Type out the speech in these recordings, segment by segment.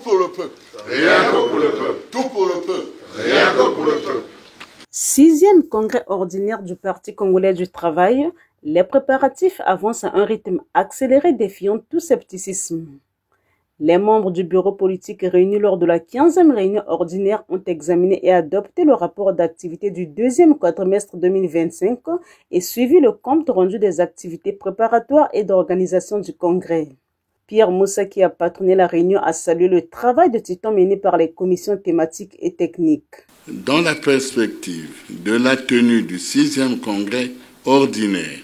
pour le peuple. Rien que pour le peuple. Tout pour le peuple. Rien que pour le peuple. 6e congrès ordinaire du Parti congolais du travail, les préparatifs avancent à un rythme accéléré défiant tout scepticisme. Les membres du bureau politique réunis lors de la 15e réunion ordinaire ont examiné et adopté le rapport d'activité du deuxième quadrimestre 2025 et suivi le compte rendu des activités préparatoires et d'organisation du congrès. Pierre Moussa, qui a patronné la réunion, a salué le travail de titan mené par les commissions thématiques et techniques. Dans la perspective de la tenue du 6e congrès ordinaire,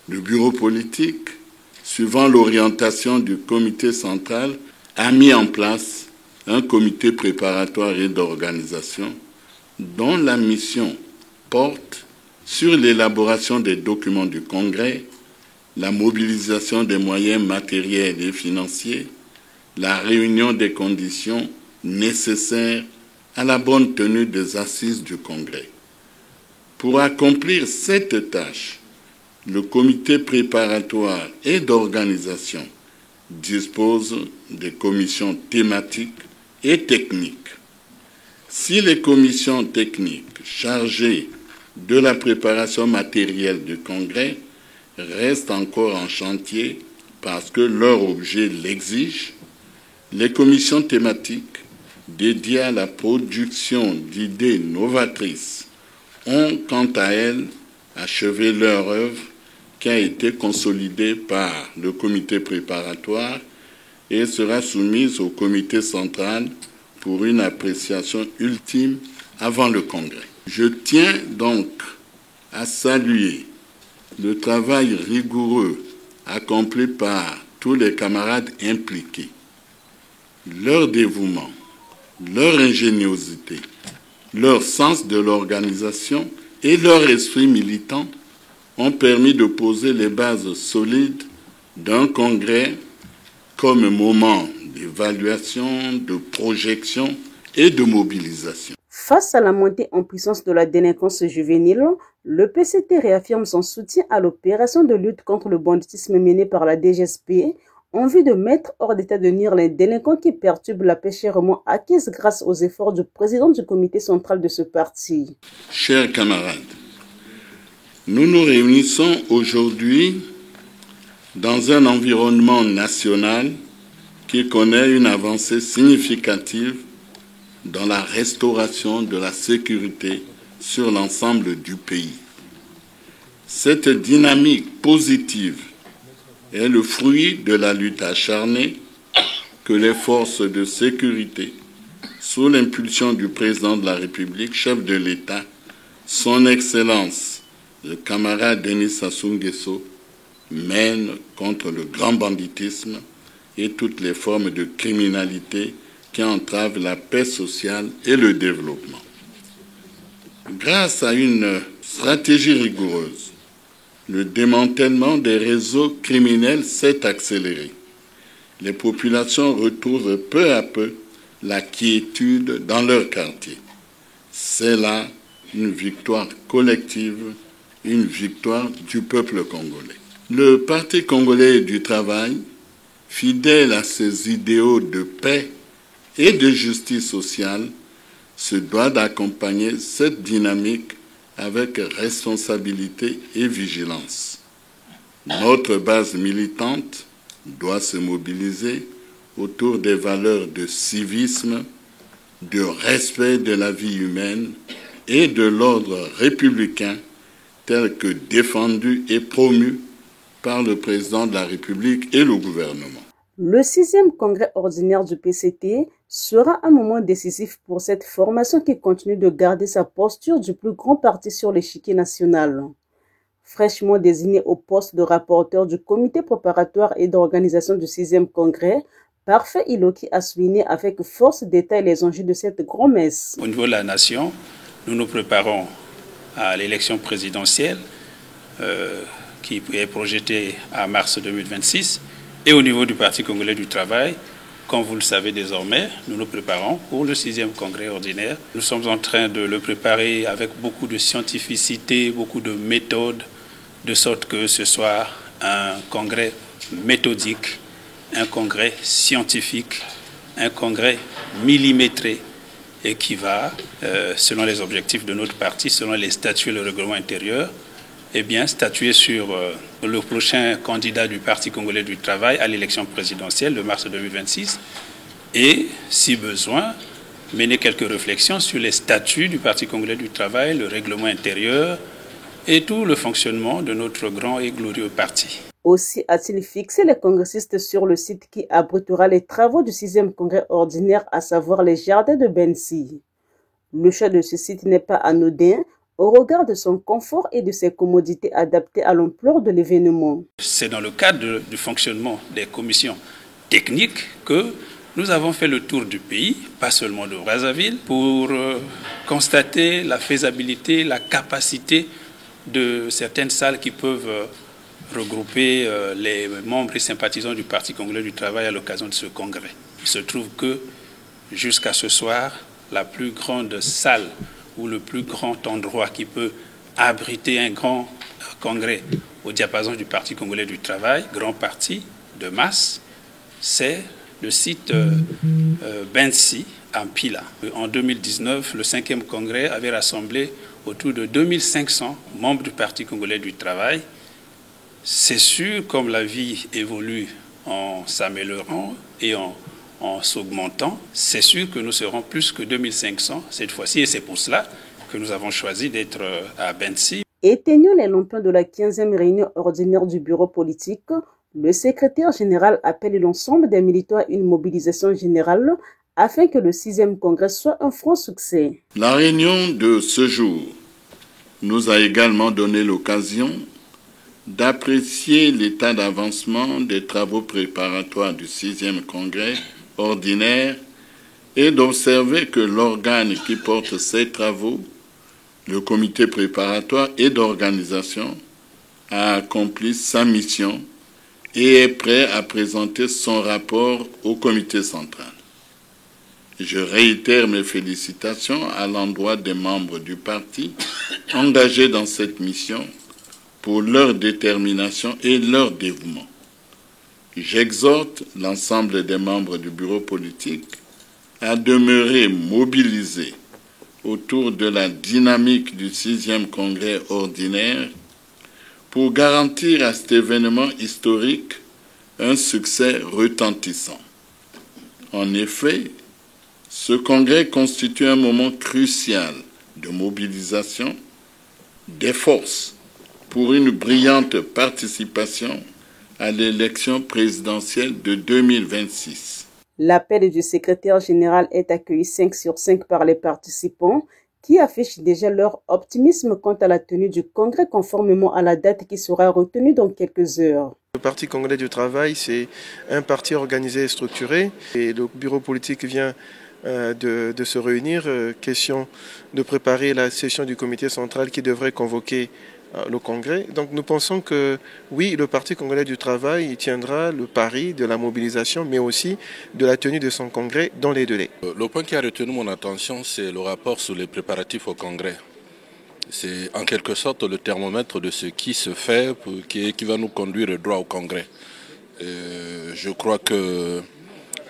le bureau politique, suivant l'orientation du comité central, a mis en place un comité préparatoire et d'organisation dont la mission porte sur l'élaboration des documents du congrès, la mobilisation des moyens matériels et financiers, la réunion des conditions nécessaires à la bonne tenue des assises du congrès. Pour accomplir cette tâche, le comité préparatoire et d'organisation dispose des commissions thématiques et techniques. Si les commissions techniques chargées de la préparation matérielle du congrès restent encore en chantier parce que leur objet l'exige, les commissions thématiques dédiées à la production d'idées novatrices ont, quant à elles, achevé leur œuvre qui a été consolidée par le comité préparatoire et sera soumise au comité central pour une appréciation ultime avant le congrès. Je tiens donc à saluer le travail rigoureux accompli par tous les camarades impliqués, leur dévouement, leur ingéniosité, leur sens de l'organisation et leur esprit militant ont permis de poser les bases solides d'un congrès comme moment d'évaluation, de projection et de mobilisation. Face à la montée en puissance de la délinquance juvénile, le PCT réaffirme son soutien à l'opération de lutte contre le banditisme menée par la DGSP en vue de mettre hors d'état de nuire les délinquants qui perturbent la paix chèrement acquise grâce aux efforts du président du comité central de ce parti. Chers camarades, nous nous réunissons aujourd'hui dans un environnement national qui connaît une avancée significative dans la restauration de la sécurité sur l'ensemble du pays. Cette dynamique positive est le fruit de la lutte acharnée que les forces de sécurité, sous l'impulsion du président de la République, chef de l'État, son Excellence, le camarade Denis Sassou Nguesso, mène contre le grand banditisme et toutes les formes de criminalité qui entravent la paix sociale et le développement. Grâce à une stratégie rigoureuse, le démantèlement des réseaux criminels s'est accéléré. Les populations retrouvent peu à peu la quiétude dans leur quartier. C'est là une victoire collective, une victoire du peuple congolais. Le Parti congolais du travail, fidèle à ses idéaux de paix et de justice sociale, se doit d'accompagner cette dynamique avec responsabilité et vigilance. Notre base militante doit se mobiliser autour des valeurs de civisme, de respect de la vie humaine et de l'ordre républicain tel que défendu et promu par le président de la République et le gouvernement. Le 6e congrès ordinaire du PCT sera un moment décisif pour cette formation qui continue de garder sa posture du plus grand parti sur l'échiquier national. Fraîchement désigné au poste de rapporteur du comité préparatoire et d'organisation du 6e congrès, Parfait Iloki a souligné avec force détail les enjeux de cette grand-messe. Au niveau de la nation, nous nous préparons à l'élection présidentielle qui est projetée à mars 2026. Et au niveau du Parti congolais du travail, comme vous le savez désormais, nous nous préparons pour le 6e congrès ordinaire. Nous sommes en train de le préparer avec beaucoup de scientificité, beaucoup de méthodes, de sorte que ce soit un congrès méthodique, un congrès scientifique, un congrès millimétré et qui va, selon les objectifs de notre parti, selon les statuts et le règlement intérieur, statuer sur le prochain candidat du Parti congolais du travail à l'élection présidentielle de mars 2026 et, si besoin, mener quelques réflexions sur les statuts du Parti congolais du travail, le règlement intérieur et tout le fonctionnement de notre grand et glorieux parti. Aussi a-t-il fixé les congressistes sur le site qui abritera les travaux du 6e congrès ordinaire, à savoir les jardins de Bensi. Le choix de ce site n'est pas anodin au regard de son confort et de ses commodités adaptées à l'ampleur de l'événement. C'est dans le cadre du fonctionnement des commissions techniques que nous avons fait le tour du pays, pas seulement de Brazzaville, pour constater la faisabilité, la capacité de certaines salles qui peuvent regrouper les membres et sympathisants du Parti congolais du travail à l'occasion de ce congrès. Il se trouve que jusqu'à ce soir, la plus grande salle ou le plus grand endroit qui peut abriter un grand congrès au diapason du Parti congolais du travail, grand parti de masse, c'est le site Bensi en Pila. En 2019, le 5e congrès avait rassemblé autour de 2500 membres du Parti congolais du travail. C'est sûr, comme la vie évolue en s'améliorant et en s'augmentant, c'est sûr que nous serons plus que 2500 cette fois-ci et c'est pour cela que nous avons choisi d'être à Bensi. Éteignant les lampions de la 15e réunion ordinaire du bureau politique, le secrétaire général appelle l'ensemble des militants à une mobilisation générale afin que le 6e congrès soit un franc succès. La réunion de ce jour nous a également donné l'occasion d'apprécier l'état d'avancement des travaux préparatoires du 6e congrès ordinaire et d'observer que l'organe qui porte ces travaux, le comité préparatoire et d'organisation, a accompli sa mission et est prêt à présenter son rapport au comité central. Je réitère mes félicitations à l'endroit des membres du parti engagés dans cette mission pour leur détermination et leur dévouement. J'exhorte l'ensemble des membres du bureau politique à demeurer mobilisés autour de la dynamique du 6e congrès ordinaire pour garantir à cet événement historique un succès retentissant. En effet, ce congrès constitue un moment crucial de mobilisation des forces pour une brillante participation à l'élection présidentielle de 2026. L'appel du secrétaire général est accueilli 5 sur 5 par les participants qui affichent déjà leur optimisme quant à la tenue du congrès conformément à la date qui sera retenue dans quelques heures. Le Parti congolais du travail, c'est un parti organisé et structuré et le bureau politique vient de se réunir. Question de préparer la session du comité central qui devrait convoquer le congrès. Donc nous pensons que oui, le Parti congolais du travail il tiendra le pari de la mobilisation, mais aussi de la tenue de son congrès dans les délais. Le point qui a retenu mon attention, c'est le rapport sur les préparatifs au congrès. C'est en quelque sorte le thermomètre de ce qui se fait, qui va nous conduire droit au congrès. Je crois que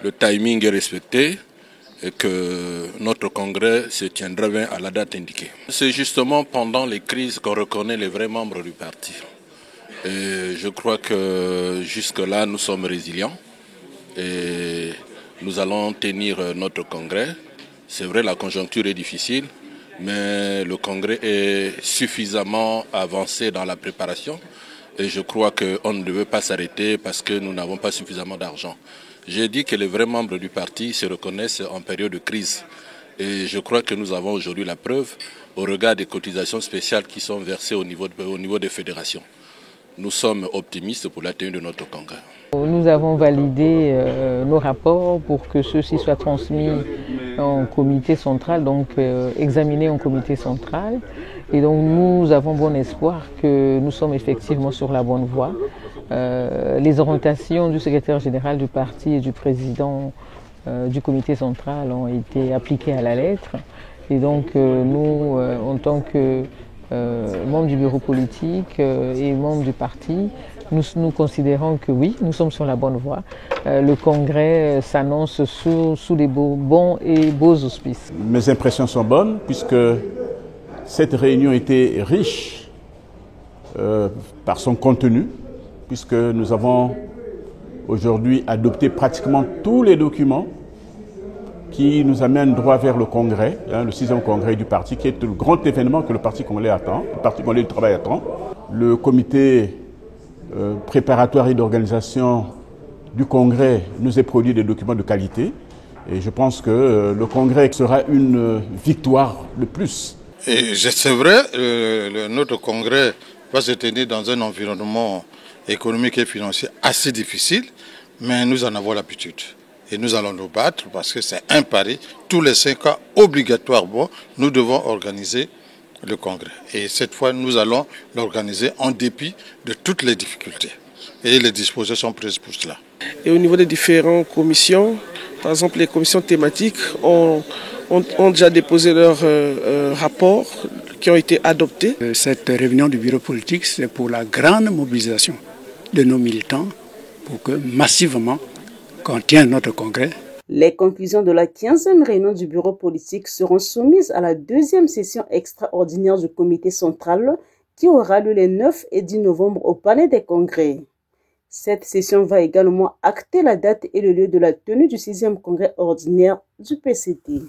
le timing est respecté et que notre congrès se tiendra bien à la date indiquée. C'est justement pendant les crises qu'on reconnaît les vrais membres du parti. Et je crois que jusque-là, nous sommes résilients et nous allons tenir notre congrès. C'est vrai, la conjoncture est difficile, mais le congrès est suffisamment avancé dans la préparation et je crois qu'on ne devait pas s'arrêter parce que nous n'avons pas suffisamment d'argent. J'ai dit que les vrais membres du parti se reconnaissent en période de crise. Et je crois que nous avons aujourd'hui la preuve au regard des cotisations spéciales qui sont versées au niveau des fédérations. Nous sommes optimistes pour la tenue de notre congrès. Nous avons validé nos rapports pour que ceux-ci soient transmis en comité central, donc examinés en comité central. Et donc nous avons bon espoir que nous sommes effectivement sur la bonne voie. Les orientations du secrétaire général du parti et du président du comité central ont été appliquées à la lettre. Et donc nous, en tant que membres du bureau politique et membres du parti, nous considérons que oui, nous sommes sur la bonne voie. Le congrès s'annonce sous des bons et beaux auspices. Mes impressions sont bonnes puisque cette réunion était riche par son contenu, puisque nous avons aujourd'hui adopté pratiquement tous les documents qui nous amènent droit vers le congrès, le 6e congrès du parti, qui est le grand événement que le Parti congolais attend, le Parti congolais du travail attend. Le comité préparatoire et d'organisation du congrès nous a produit des documents de qualité et je pense que le congrès sera une victoire de plus. C'est vrai, notre congrès va se tenir dans un environnement économique et financier assez difficile, mais nous en avons l'habitude. Et nous allons nous battre parce que c'est un pari. Tous les 5 ans, obligatoirement, nous devons organiser le congrès. Et cette fois, nous allons l'organiser en dépit de toutes les difficultés. Et les dispositions sont prises pour cela. Et au niveau des différentes commissions, par exemple les commissions thématiques ont déjà déposé leurs rapports qui ont été adoptés. Cette réunion du bureau politique, c'est pour la grande mobilisation de nos militants pour que massivement qu'on tienne notre congrès. Les conclusions de la 15e réunion du bureau politique seront soumises à la 2e session extraordinaire du comité central qui aura lieu les 9 et 10 novembre au palais des congrès. Cette session va également acter la date et le lieu de la tenue du 6e congrès ordinaire du PCT.